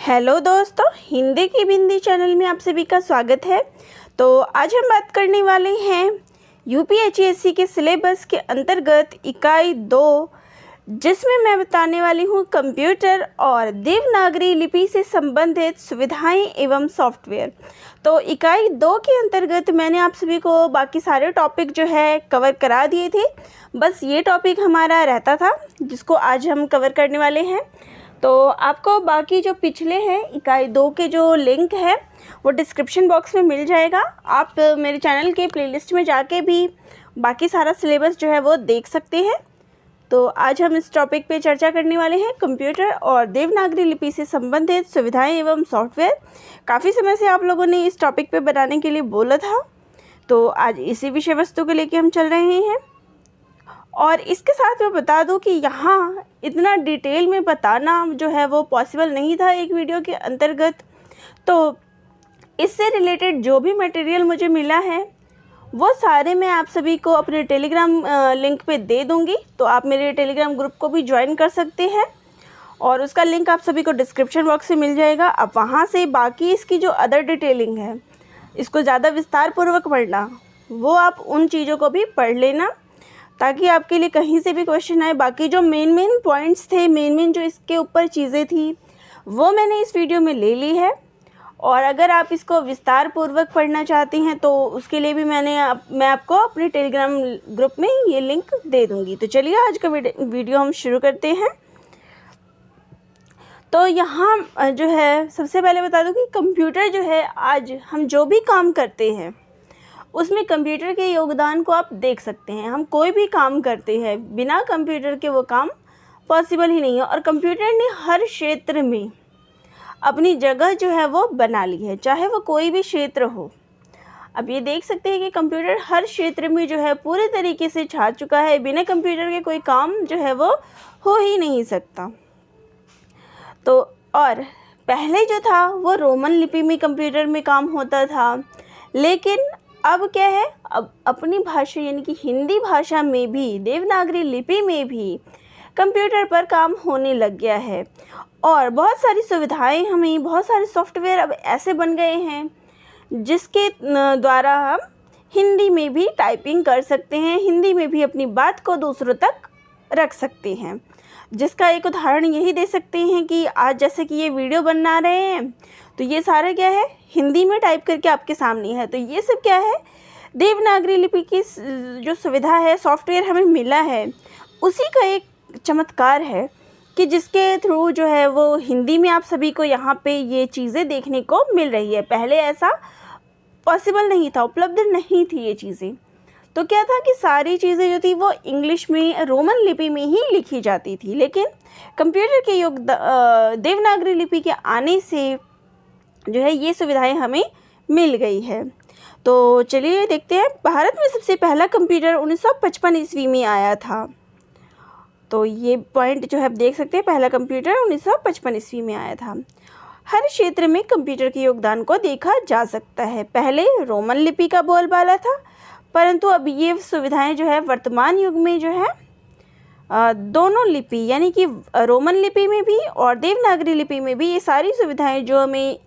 Hello दोस्तों, हिंदी की बिंदी channel में आप सभी का स्वागत है। तो आज हम बात करने वाले हैं यूपीएचएससी के सिलेबस के अंतर्गत इकाई 2, जिसमें मैं बताने वाली हूँ कंप्यूटर और देवनागरी लिपि से संबंधित सुविधाएं एवं सॉफ्टवेयर। तो इकाई 2 के अंतर्गत मैंने आप सभी को बाकी सारे टॉपिक जो है कवर करा दिए थे, बस ये टॉपिक हमारा रहता था जिसको आज हम कवर करने वाले हैं। तो आपको बाकी जो पिछले हैं इकाई 2 के जो लिंक है वो डिस्क्रिप्शन बॉक्स में मिल जाएगा। आप मेरे चैनल के प्लेलिस्ट में जाके भी बाकी सारा सिलेबस जो है वो देख सकते हैं। तो आज हम इस टॉपिक पे चर्चा करने वाले हैं कंप्यूटर और देवनागरी लिपि से संबंधित सुविधाएं एवं सॉफ्टवेयर। काफ़ी समय से आप लोगों ने इस टॉपिक पे बनाने के लिए बोला था, तो आज इसी विषय वस्तु को लेके हम चल रहे हैं। और इसके साथ मैं बता दूं कि यहाँ इतना डिटेल में बताना जो है वो पॉसिबल नहीं था एक वीडियो के अंतर्गत। तो इससे रिलेटेड जो भी मटेरियल मुझे मिला है वो सारे मैं आप सभी को अपने टेलीग्राम लिंक पे दे दूँगी। तो आप मेरे टेलीग्राम ग्रुप को भी ज्वाइन कर सकते हैं और उसका लिंक आप सभी को डिस्क्रिप्शन बॉक्स में मिल जाएगा। अब वहाँ से बाकी इसकी जो अदर डिटेलिंग है, इसको ज़्यादा विस्तार पूर्वक पढ़ना, वो आप उन चीज़ों को भी पढ़ लेना ताकि आपके लिए कहीं से भी क्वेश्चन आए। बाकी जो मेन पॉइंट्स थे, मेन जो इसके ऊपर चीज़ें थी, वो मैंने इस वीडियो में ले ली है। और अगर आप इसको विस्तार पूर्वक पढ़ना चाहती हैं तो उसके लिए भी मैं आपको अपने टेलीग्राम ग्रुप में ये लिंक दे दूँगी। तो चलिए आज का वीडियो हम शुरू करते हैं। तो यहाँ जो है सबसे पहले बता दूँ कि कंप्यूटर जो है, आज हम जो भी काम करते हैं उसमें कंप्यूटर के योगदान को आप देख सकते हैं। हम कोई भी काम करते हैं, बिना कंप्यूटर के वो काम पॉसिबल ही नहीं है। और कंप्यूटर ने हर क्षेत्र में अपनी जगह जो है वो बना ली है, चाहे वो कोई भी क्षेत्र हो। अब ये देख सकते हैं कि कंप्यूटर हर क्षेत्र में जो है पूरे तरीके से छा चुका है। बिना कंप्यूटर के कोई काम जो है वो हो ही नहीं सकता। तो और पहले जो था वो रोमन लिपि में कंप्यूटर में काम होता था, लेकिन अब क्या है, अब अपनी भाषा यानी कि हिंदी भाषा में भी, देवनागरी लिपि में भी कंप्यूटर पर काम होने लग गया है। और बहुत सारी सुविधाएं, हमें बहुत सारे सॉफ्टवेयर अब ऐसे बन गए हैं जिसके द्वारा हम हिंदी में भी टाइपिंग कर सकते हैं, हिंदी में भी अपनी बात को दूसरों तक रख सकते हैं। जिसका एक उदाहरण यही दे सकते हैं कि आज जैसे कि ये वीडियो बना रहे हैं, तो ये सारा क्या है, हिंदी में टाइप करके आपके सामने है। तो ये सब क्या है, देवनागरी लिपि की जो सुविधा है, सॉफ्टवेयर हमें मिला है, उसी का एक चमत्कार है कि जिसके थ्रू जो है वो हिंदी में आप सभी को यहाँ पे ये चीज़ें देखने को मिल रही है। पहले ऐसा पॉसिबल नहीं था, उपलब्ध नहीं थी ये चीज़ें। तो क्या था कि सारी चीज़ें जो थी वो इंग्लिश में, रोमन लिपि में ही लिखी जाती थी। लेकिन कंप्यूटर के देवनागरी लिपि के आने से जो है ये सुविधाएं हमें मिल गई है। तो चलिए देखते हैं। भारत में सबसे पहला कंप्यूटर 1955 ईस्वी में आया था। तो ये पॉइंट जो है आप देख सकते हैं, पहला कंप्यूटर 1955 ईस्वी में आया था। हर क्षेत्र में कंप्यूटर के योगदान को देखा जा सकता है। पहले रोमन लिपि का बोलबाला था, परंतु अब ये सुविधाएं जो है वर्तमान युग में जो है दोनों लिपि यानी कि रोमन लिपि में भी और देवनागरी लिपि में भी ये सारी सुविधाएं जो हमें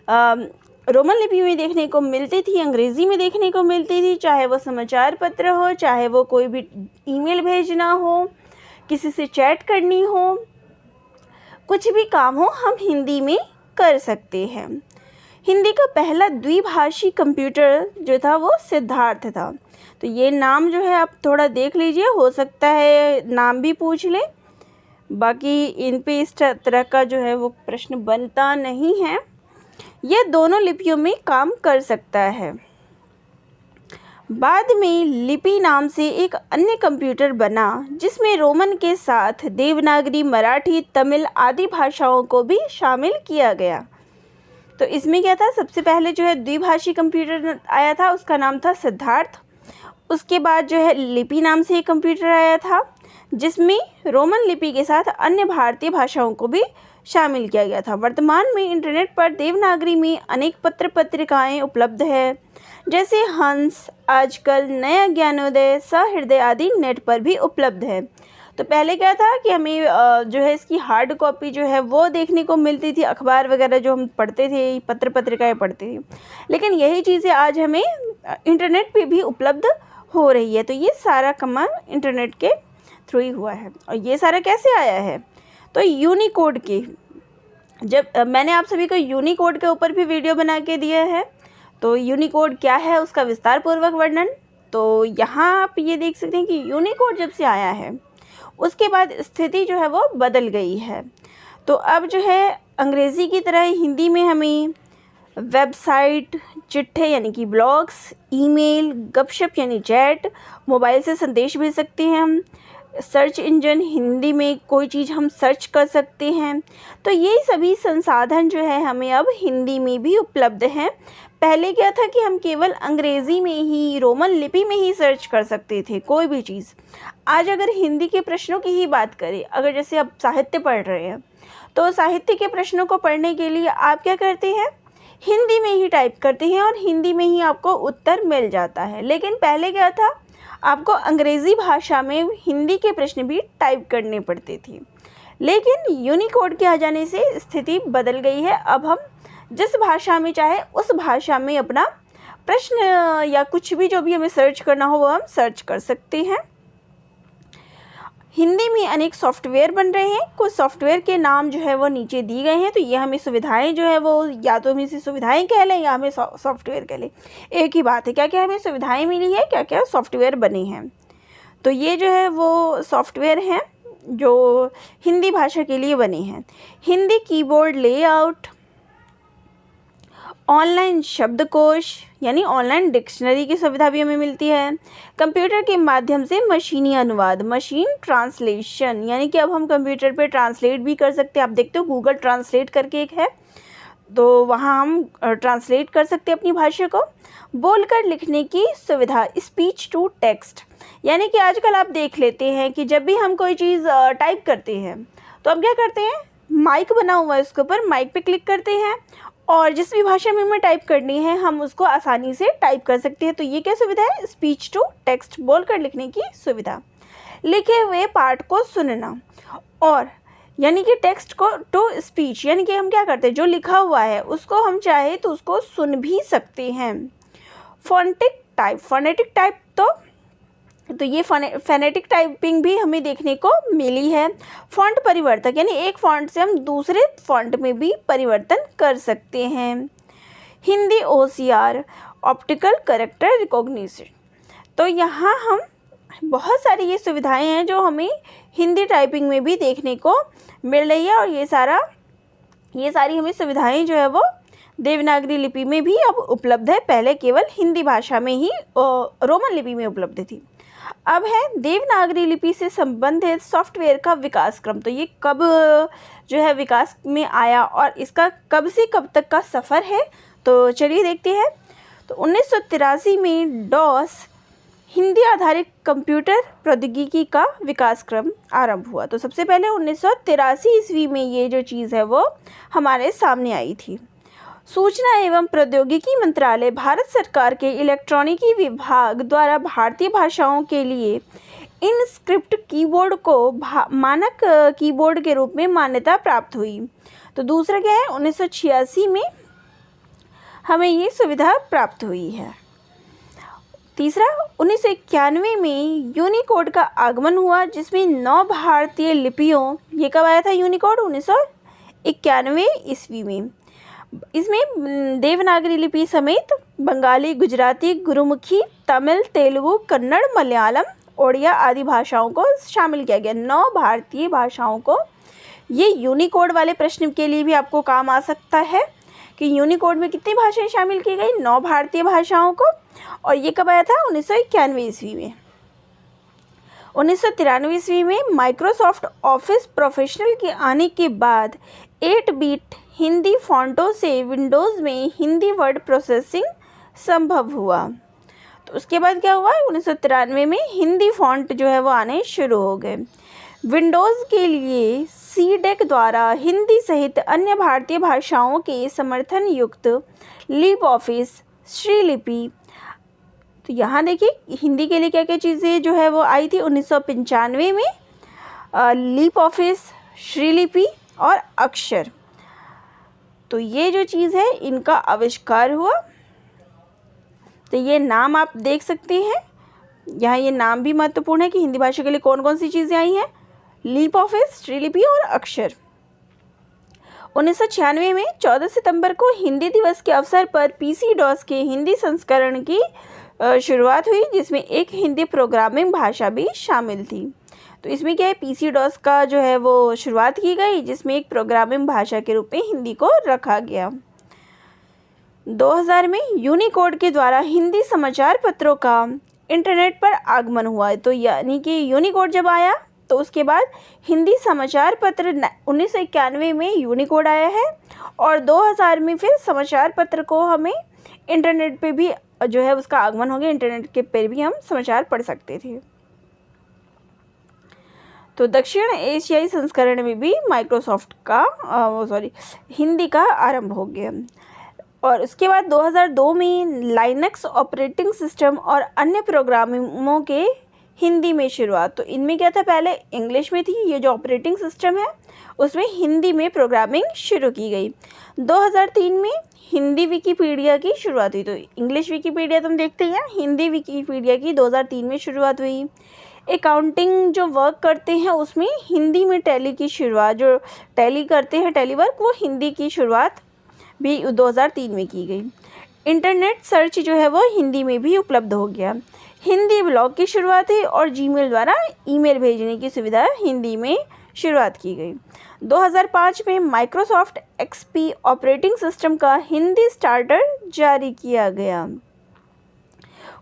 रोमन लिपि में देखने को मिलती थी, अंग्रेज़ी में देखने को मिलती थी, चाहे वो समाचार पत्र हो, चाहे वो कोई भी ईमेल भेजना हो, किसी से चैट करनी हो, कुछ भी काम हो, हम हिंदी में कर सकते हैं। हिंदी का पहला द्विभाषी कंप्यूटर जो था वो सिद्धार्थ था। तो ये नाम जो है आप थोड़ा देख लीजिए, हो सकता है नाम भी पूछ ले। बाकी इन पे इस तरह का जो है वो प्रश्न बनता नहीं है। यह दोनों लिपियों में काम कर सकता है। बाद में लिपि नाम से एक अन्य कंप्यूटर बना जिसमें रोमन के साथ देवनागरी, मराठी, तमिल आदि भाषाओं को भी शामिल किया गया। तो इसमें क्या था, सबसे पहले जो है द्विभाषी कंप्यूटर आया था, उसका नाम था सिद्धार्थ। उसके बाद जो है लिपि नाम से एक कंप्यूटर आया था जिसमें रोमन लिपि के साथ अन्य भारतीय भाषाओं को भी शामिल किया गया था। वर्तमान में इंटरनेट पर देवनागरी में अनेक पत्र पत्रिकाएं उपलब्ध है, जैसे हंस, आजकल, नया ज्ञानोदय, सहृदय आदि नेट पर भी उपलब्ध है। तो पहले क्या था कि हमें जो है इसकी हार्ड कॉपी जो है वो देखने को मिलती थी, अखबार वगैरह जो हम पढ़ते थे, पत्र पत्रिकाएं पढ़ते थे, लेकिन यही चीज़ें आज हमें इंटरनेट पे भी उपलब्ध हो रही है। तो ये सारा कमाल इंटरनेट के थ्रू ही हुआ है। और ये सारा कैसे आया है? तो यूनिकोड के, जब मैंने आप सभी को यूनिकोड के ऊपर भी वीडियो बना के दिया है, तो यूनिकोड क्या है उसका विस्तार पूर्वक वर्णन। तो यहाँ आप ये देख सकते हैं कि यूनिकोड जब से आया है उसके बाद स्थिति जो है वो बदल गई है। तो अब जो है अंग्रेज़ी की तरह हिंदी में हमें वेबसाइट, चिट्ठे यानी कि ब्लॉग्स, ईमेल, गपशप यानी चैट, मोबाइल से संदेश भेज सकते हैं हम, सर्च इंजन हिंदी में कोई चीज़ हम सर्च कर सकते हैं। तो ये सभी संसाधन जो है हमें अब हिंदी में भी उपलब्ध हैं। पहले क्या था कि हम केवल अंग्रेज़ी में ही, रोमन लिपि में ही सर्च कर सकते थे कोई भी चीज़। आज अगर हिंदी के प्रश्नों की ही बात करें, अगर जैसे आप साहित्य पढ़ रहे हैं तो साहित्य के प्रश्नों को पढ़ने के लिए आप क्या करते हैं, हिंदी में ही टाइप करते हैं और हिंदी में ही आपको उत्तर मिल जाता है। लेकिन पहले क्या था, आपको अंग्रेज़ी भाषा में हिंदी के प्रश्न भी टाइप करने पड़ते थे। लेकिन यूनिकोड के आ जाने से स्थिति बदल गई है। अब हम जिस भाषा में चाहे उस भाषा में अपना प्रश्न या कुछ भी जो भी हमें सर्च करना हो वो हम सर्च कर सकते हैं। हिंदी में अनेक सॉफ्टवेयर बन रहे हैं, कुछ सॉफ्टवेयर के नाम जो है वो नीचे दिए गए हैं। तो ये हमें सुविधाएं जो है वो, या तो हम इसे सुविधाएं कह लें या हमें सॉफ्टवेयर कह लें, एक ही बात है। क्या क्या हमें सुविधाएं मिली है, क्या क्या सॉफ्टवेयर बने हैं। तो ये जो है वो सॉफ्टवेयर हैं जो हिंदी भाषा के लिए बने हैं। हिंदी कीबोर्ड लेआउट, ऑनलाइन शब्दकोश यानी ऑनलाइन डिक्शनरी की सुविधा भी हमें मिलती है। कंप्यूटर के माध्यम से मशीनी अनुवाद, मशीन ट्रांसलेशन, यानी कि अब हम कंप्यूटर पे ट्रांसलेट भी कर सकते हैं। आप देखते हो गूगल ट्रांसलेट करके एक है, तो वहाँ हम ट्रांसलेट कर सकते हैं अपनी भाषा को। बोलकर लिखने की सुविधा, स्पीच टू टेक्स्ट, यानी कि आजकल आप देख लेते हैं कि जब भी हम कोई चीज़ टाइप करते हैं तो हम क्या करते हैं, माइक बना हुआ है उसके ऊपर, माइक पे क्लिक करते हैं और जिस भी भाषा में हमें टाइप करनी है हम उसको आसानी से टाइप कर सकते हैं। तो ये क्या सुविधा है, स्पीच टू टेक्स्ट, बोलकर लिखने की सुविधा। लिखे हुए पाठ को सुनना, और यानी कि टेक्स्ट को टू स्पीच, यानी कि हम क्या करते हैं, जो लिखा हुआ है उसको हम चाहे तो उसको सुन भी सकते हैं। फोनेटिक टाइप, फोनेटिक टाइप तो ये फोनेटिक टाइपिंग भी हमें देखने को मिली है। फ़ॉन्ट परिवर्तक, यानी एक फ़ॉन्ट से हम दूसरे फ़ॉन्ट में भी परिवर्तन कर सकते हैं। Hindi OCR, optical character recognition, तो यहाँ हम बहुत सारी ये सुविधाएं हैं जो हमें हिंदी टाइपिंग में भी देखने को मिल रही है। और ये सारी हमें सुविधाएं जो है वो देवनागरी लिपि में भी अब उपलब्ध है। पहले केवल हिंदी भाषा में ही रोमन लिपि में उपलब्ध थी। अब है देवनागरी लिपि से संबंधित सॉफ्टवेयर का विकास क्रम। तो ये कब जो है विकास में आया और इसका कब से कब तक का सफ़र है, तो चलिए देखते हैं। तो 1983 में डॉस हिंदी आधारित कंप्यूटर प्रौद्योगिकी का विकास क्रम आरंभ हुआ। तो सबसे पहले 1983 ईस्वी में ये जो चीज़ है वो हमारे सामने आई थी। सूचना एवं प्रौद्योगिकी मंत्रालय, भारत सरकार के इलेक्ट्रॉनिकी विभाग द्वारा भारतीय भाषाओं के लिए इन स्क्रिप्ट कीबोर्ड को मानक कीबोर्ड के रूप में मान्यता प्राप्त हुई। तो दूसरा क्या है, 1986 में हमें ये सुविधा प्राप्त हुई है। तीसरा, 1991 में यूनिकोड का आगमन हुआ, जिसमें 9 भारतीय लिपियों, ये कब आया था यूनिकोड, 1991 ईस्वी में। इसमें देवनागरी लिपि समेत बंगाली, गुजराती, गुरुमुखी, तमिल, तेलुगु, कन्नड़, मलयालम, ओडिया आदि भाषाओं को शामिल किया गया। 9 भारतीय भाषाओं को, ये यूनिकोड वाले प्रश्न के लिए भी आपको काम आ सकता है कि यूनिकोड में कितनी भाषाएं शामिल की गई, 9 भारतीय भाषाओं को। और ये कब आया था, 1991 ईस्वी में। 1993 ईस्वी में माइक्रोसॉफ्ट ऑफिस प्रोफेशनल के आने के बाद 8 बिट हिंदी फ़ॉन्टों से विंडोज़ में हिंदी वर्ड प्रोसेसिंग संभव हुआ। तो उसके बाद क्या हुआ, 1993 में हिंदी फ़ॉन्ट जो है वो आने शुरू हो गए। विंडोज़ के लिए सीडेक द्वारा हिंदी सहित अन्य भारतीय भाषाओं के समर्थन युक्त लिप ऑफिस, श्रीलिपि, तो यहाँ देखिए हिंदी के लिए क्या क्या चीज़ें जो है वो आई थी 1995 में। लीप ऑफिस, श्रीलिपि और अक्षर। तो ये जो चीज़ है इनका आविष्कार हुआ। तो ये नाम आप देख सकते हैं, यहाँ ये नाम भी महत्वपूर्ण है कि हिंदी भाषा के लिए कौन कौन सी चीज़ें आई हैं, लीप ऑफिस, श्रीलिपि और अक्षर। 1996 में 14 सितंबर को हिंदी दिवस के अवसर पर पीसी डॉस के हिंदी संस्करण की शुरुआत हुई, जिसमें एक हिंदी प्रोग्रामिंग भाषा भी शामिल थी। तो इसमें क्या है, पीसी डॉस का जो है वो शुरुआत की गई, जिसमें एक प्रोग्रामिंग भाषा के रूप में हिंदी को रखा गया। 2000 में यूनिकोड के द्वारा हिंदी समाचार पत्रों का इंटरनेट पर आगमन हुआ। तो यानी कि यूनिकोड जब आया तो उसके बाद हिंदी समाचार पत्र 1991 में यूनिकोड आया है, और 2000 में फिर समाचार पत्र को हमें इंटरनेट पे भी जो है उसका आगमन हो गया, इंटरनेट के पर भी हम समाचार पढ़ सकते थे। तो दक्षिण एशियाई संस्करण में भी माइक्रोसॉफ्ट का हिंदी का आरंभ हो गया। और उसके बाद 2002 में लाइनक्स ऑपरेटिंग सिस्टम और अन्य प्रोग्रामों के हिंदी में शुरुआत। तो इनमें क्या था, पहले इंग्लिश में थी, ये जो ऑपरेटिंग सिस्टम है उसमें हिंदी में प्रोग्रामिंग शुरू की गई। 2003 में हिंदी विकिपीडिया की शुरुआत हुई। तो इंग्लिश विकिपीडिया तुम देखते हैं, हिंदी विकिपीडिया की 2003 में शुरुआत हुई। अकाउंटिंग जो वर्क करते हैं उसमें हिंदी में टैली की शुरुआत, जो टैली करते हैं टेलीवर्क, वो हिंदी की शुरुआत भी 2003 में की गई। इंटरनेट सर्च जो है वो हिंदी में भी उपलब्ध हो गया। हिंदी ब्लॉग की शुरुआत हुई और जीमेल द्वारा ईमेल भेजने की सुविधा हिंदी में शुरुआत की गई। 2005 में माइक्रोसॉफ्ट एक्सपी ऑपरेटिंग सिस्टम का हिंदी स्टार्टर जारी किया गया।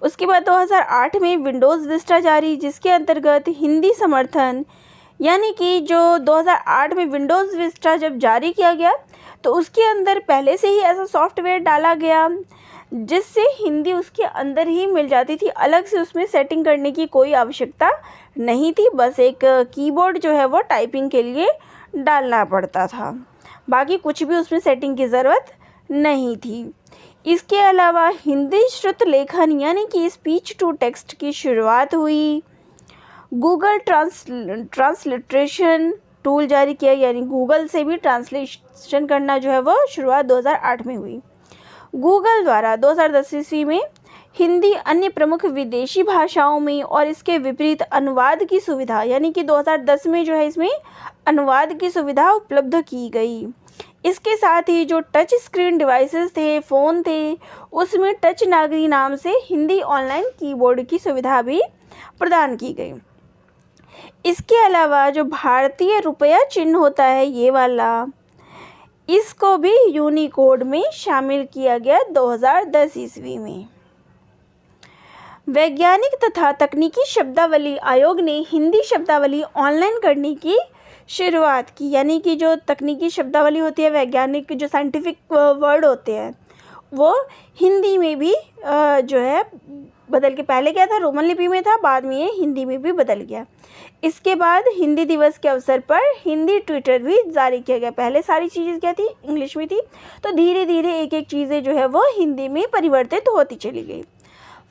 उसके बाद 2008 में विंडोज़ विस्टा जारी, जिसके अंतर्गत हिंदी समर्थन, यानी कि जो 2008 में विंडोज़ विस्टा जब जारी किया गया तो उसके अंदर पहले से ही ऐसा सॉफ्टवेयर डाला गया जिससे हिंदी उसके अंदर ही मिल जाती थी, अलग से उसमें सेटिंग करने की कोई आवश्यकता नहीं थी। बस एक कीबोर्ड जो है वो टाइपिंग के लिए डालना पड़ता था, बाकी कुछ भी उसमें सेटिंग की ज़रूरत नहीं थी। इसके अलावा हिंदी श्रुत लेखन यानी कि स्पीच टू टेक्स्ट की शुरुआत हुई। गूगल ट्रांसलिट्रेशन टूल जारी किया, यानी गूगल से भी ट्रांसलेशन करना जो है वो शुरुआत 2008 में हुई। गूगल द्वारा 2010 ईस्वी में हिंदी अन्य प्रमुख विदेशी भाषाओं में और इसके विपरीत अनुवाद की सुविधा, यानी कि 2010 में जो है इसमें अनुवाद की सुविधा उपलब्ध की गई। इसके साथ ही जो टच स्क्रीन डिवाइसेस थे, फ़ोन थे, उसमें टच नागरी नाम से हिंदी ऑनलाइन कीबोर्ड की सुविधा भी प्रदान की गई। इसके अलावा जो भारतीय रुपया चिन्ह होता है ये वाला, इसको भी यूनिकोड में शामिल किया गया 2010 ईस्वी में। वैज्ञानिक तथा तकनीकी शब्दावली आयोग ने हिंदी शब्दावली ऑनलाइन करने की शुरुआत की, यानी कि जो तकनीकी शब्दावली होती है, वैज्ञानिक जो साइंटिफिक वर्ड होते हैं, वो हिंदी में भी जो है बदल के, पहले क्या था रोमन लिपि में था, बाद में ये हिंदी में भी बदल गया। इसके बाद हिंदी दिवस के अवसर पर हिंदी ट्विटर भी जारी किया गया। पहले सारी चीज़ें क्या थी, इंग्लिश में थी, तो धीरे धीरे एक एक चीज़ें जो है वो हिंदी में परिवर्तित होती चली गई।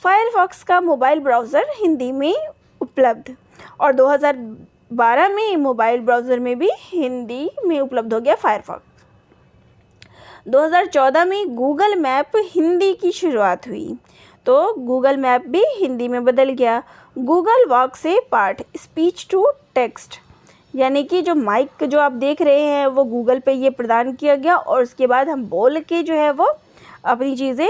फायरफॉक्स का मोबाइल ब्राउज़र हिंदी में उपलब्ध, और 2012 में मोबाइल ब्राउज़र में भी हिंदी में उपलब्ध हो गया फायरफॉक्स। 2014 में गूगल मैप हिंदी की शुरुआत हुई, तो गूगल मैप भी हिंदी में बदल गया। गूगल वॉक से पाठ, स्पीच टू टेक्स्ट, यानी कि जो माइक जो आप देख रहे हैं वो गूगल पे ये प्रदान किया गया, और उसके बाद हम बोल के जो है वो अपनी चीज़ें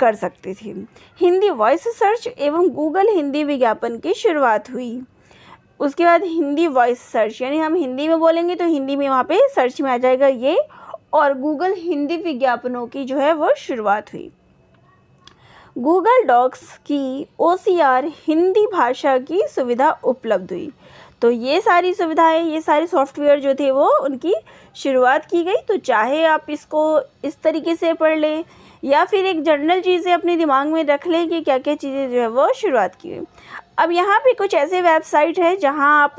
कर सकते थे। हिंदी वॉइस सर्च एवं गूगल हिंदी विज्ञापन की शुरुआत हुई। उसके बाद हिंदी वॉइस सर्च, यानी हम हिंदी में बोलेंगे तो हिंदी में वहाँ पे सर्च में आ जाएगा ये, और गूगल हिंदी विज्ञापनों की जो है वो शुरुआत हुई। गूगल डॉक्स की OCR हिंदी भाषा की सुविधा उपलब्ध हुई। तो ये सारी सुविधाएं, ये सारे सॉफ्टवेयर जो थे वो उनकी शुरुआत की गई। तो चाहे आप इसको इस तरीके से पढ़ लें या फिर एक जनरल चीज़ें अपने दिमाग में रख लें कि क्या क्या चीज़ें जो है वो शुरुआत की गई। अब यहाँ पे कुछ ऐसे वेबसाइट है जहाँ आप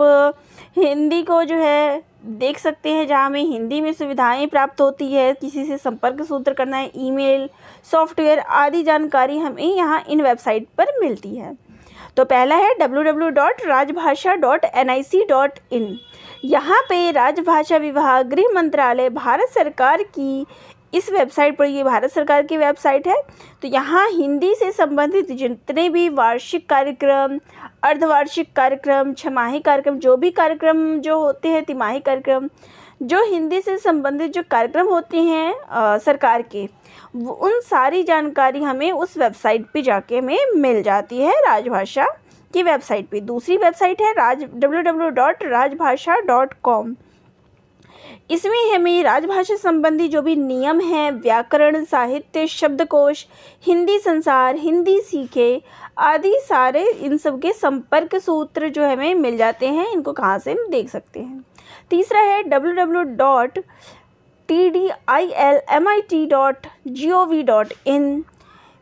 हिंदी को जो है देख सकते हैं, जहाँ हमें हिंदी में सुविधाएं प्राप्त होती है, किसी से संपर्क सूत्र करना है, ईमेल, सॉफ्टवेयर आदि जानकारी हमें यहाँ इन वेबसाइट पर मिलती है। तो पहला है www.rajbhasha.nic.in। यहाँ पे राजभाषा विभाग, गृह मंत्रालय, भारत सरकार की इस वेबसाइट पर, ये भारत सरकार की वेबसाइट है। तो यहाँ हिंदी से संबंधित जितने भी वार्षिक कार्यक्रम, अर्धवार्षिक कार्यक्रम, छमाही कार्यक्रम, जो भी कार्यक्रम जो होते हैं, तिमाही कार्यक्रम, जो हिंदी से संबंधित जो कार्यक्रम होते हैं सरकार के, उन सारी जानकारी हमें उस वेबसाइट पे जाके हमें मिल जाती है, राजभाषा की वेबसाइट पे। दूसरी वेबसाइट है www.rajbhasha.com। इसमें हमें राजभाषा संबंधी जो भी नियम हैं, व्याकरण, साहित्य, शब्दकोश, हिंदी संसार, हिंदी सीखे आदि सारे इन सब के संपर्क सूत्र जो हमें मिल जाते हैं। इनको कहाँ से हम देख सकते हैं। तीसरा है www.tdilmit.gov.in।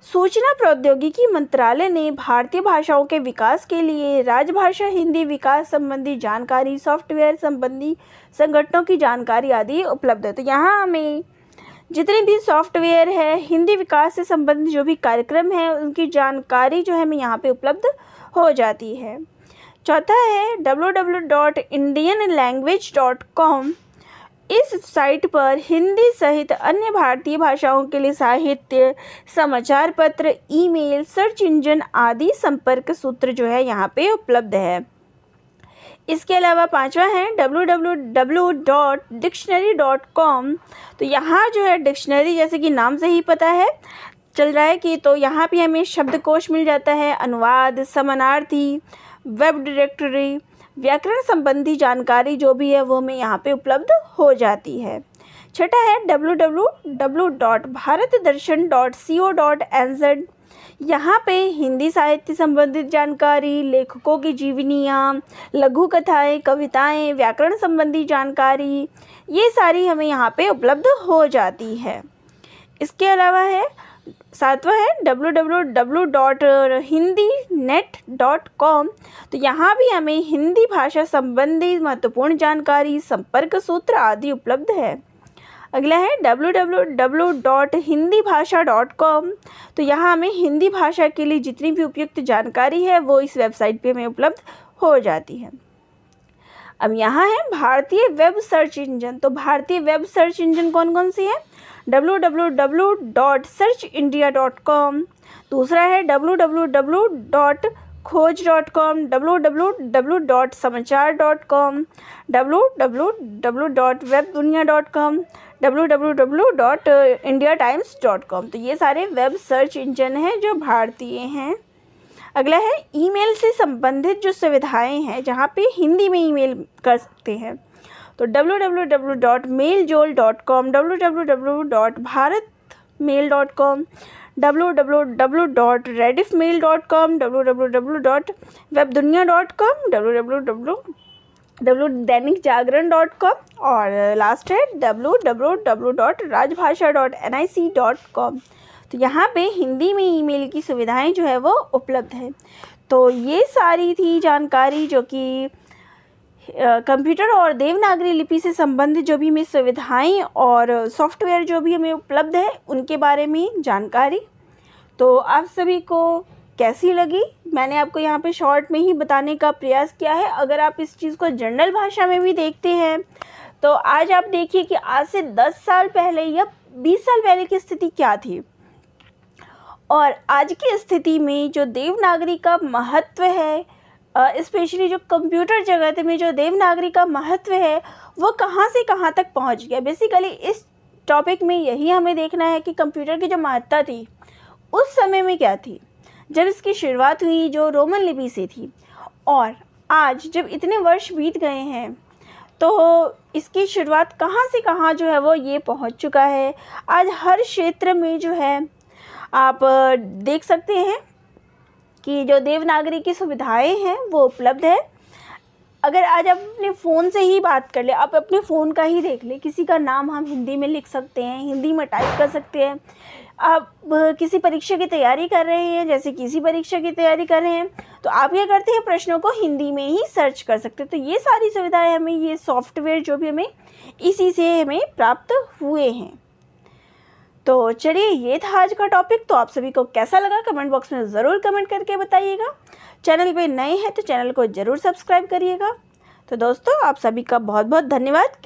सूचना प्रौद्योगिकी मंत्रालय ने भारतीय भाषाओं के विकास के लिए राजभाषा हिंदी विकास संबंधी जानकारी, सॉफ्टवेयर संबंधी संगठनों की जानकारी आदि उपलब्ध है। तो यहाँ हमें जितने भी सॉफ्टवेयर है, हिंदी विकास से संबंधित जो भी कार्यक्रम है, उनकी जानकारी जो है हमें यहाँ पे उपलब्ध हो जाती है। चौथा है www.indianlanguage.com। इस साइट पर हिंदी सहित अन्य भारतीय भाषाओं के लिए साहित्य, समाचार पत्र, ईमेल, सर्च इंजन आदि संपर्क सूत्र जो है यहाँ पे उपलब्ध है। इसके अलावा पांचवा है www.dictionary.com। तो यहाँ जो है डिक्शनरी, जैसे कि नाम से ही पता है चल रहा है कि, तो यहाँ पे हमें शब्दकोश मिल जाता है, अनुवाद, समानार्थी, वेब डायरेक्टरी, व्याकरण संबंधी जानकारी जो भी है वो हमें यहाँ पे उपलब्ध हो जाती है। छठा है www.bharatdarshan.co.nz। यहाँ पे हिंदी साहित्य संबंधित जानकारी, लेखकों की जीवनियाँ, लघु कथाएँ, कविताएँ, व्याकरण संबंधी जानकारी, ये सारी हमें यहाँ पे उपलब्ध हो जाती है। इसके अलावा है सातवां है www.hindinet.com। तो यहाँ भी हमें हिंदी भाषा संबंधी महत्वपूर्ण जानकारी, संपर्क सूत्र आदि उपलब्ध है। अगला है www.hindibhasha.com। तो यहाँ हमें हिंदी भाषा के लिए जितनी भी उपयुक्त जानकारी है वो इस वेबसाइट पे हमें उपलब्ध हो जाती है। अब यहाँ है भारतीय वेब सर्च इंजन। तो भारतीय वेब सर्च इंजन कौन कौन सी है? www.searchindia.com। दूसरा है www.खोज.com, www.समाचार.com, www.webdunia.com, www.indiatimes.com। तो ये सारे वेब सर्च इंजन हैं जो भारतीय हैं। अगला है ईमेल से संबंधित जो सुविधाएं हैं, जहाँ पे हिंदी में ईमेल कर सकते हैं। तो www.mailjolt.com, www.bharatmail.com, www.rediffmail.com, www.webdunia.com, www.दैनिकजागरण.com और लास्ट है www.rajbhasha.nic.com। तो यहाँ पे हिंदी में ईमेल की सुविधाएं जो है वो उपलब्ध है। तो ये सारी थी जानकारी जो कि कंप्यूटर और देवनागरी लिपि से संबंधित जो भी हमें सुविधाएं और सॉफ्टवेयर जो भी हमें उपलब्ध है उनके बारे में जानकारी। तो आप सभी को कैसी लगी? मैंने आपको यहाँ पे शॉर्ट में ही बताने का प्रयास किया है। अगर आप इस चीज़ को जनरल भाषा में भी देखते हैं तो आज आप देखिए कि आज से 10 साल पहले या 20 साल पहले की स्थिति क्या थी और आज की स्थिति में जो देवनागरी का महत्व है, स्पेशली जो कंप्यूटर जगत में जो देवनागरी का महत्व है वो कहाँ से कहाँ तक पहुँच गया। बेसिकली इस टॉपिक में यही हमें देखना है कि कंप्यूटर की जो महत्ता थी उस समय में क्या थी, जब इसकी शुरुआत हुई जो रोमन लिपि से थी, और आज जब इतने वर्ष बीत गए हैं तो इसकी शुरुआत कहाँ से कहाँ जो है वो ये पहुँच चुका है। आज हर क्षेत्र में जो है आप देख सकते हैं कि जो देवनागरी की सुविधाएं हैं वो उपलब्ध है। अगर आज आप अपने फ़ोन से ही बात कर ले, आप अपने फ़ोन का ही देख ले, किसी का नाम हम हिंदी में लिख सकते हैं, हिंदी में टाइप कर सकते हैं। आप किसी परीक्षा की तैयारी कर रहे हैं, जैसे किसी परीक्षा की तैयारी कर रहे हैं तो आप क्या करते हैं, प्रश्नों को हिंदी में ही सर्च कर सकते हैं। तो ये सारी सुविधाएं हमें, ये सॉफ्टवेयर जो भी हमें इसी से हमें प्राप्त हुए हैं। तो चलिए, ये था आज का टॉपिक। तो आप सभी को कैसा लगा कमेंट बॉक्स में ज़रूर कमेंट करके बताइएगा। चैनल पे नए हैं तो चैनल को ज़रूर सब्सक्राइब करिएगा। तो दोस्तों, आप सभी का बहुत बहुत धन्यवाद।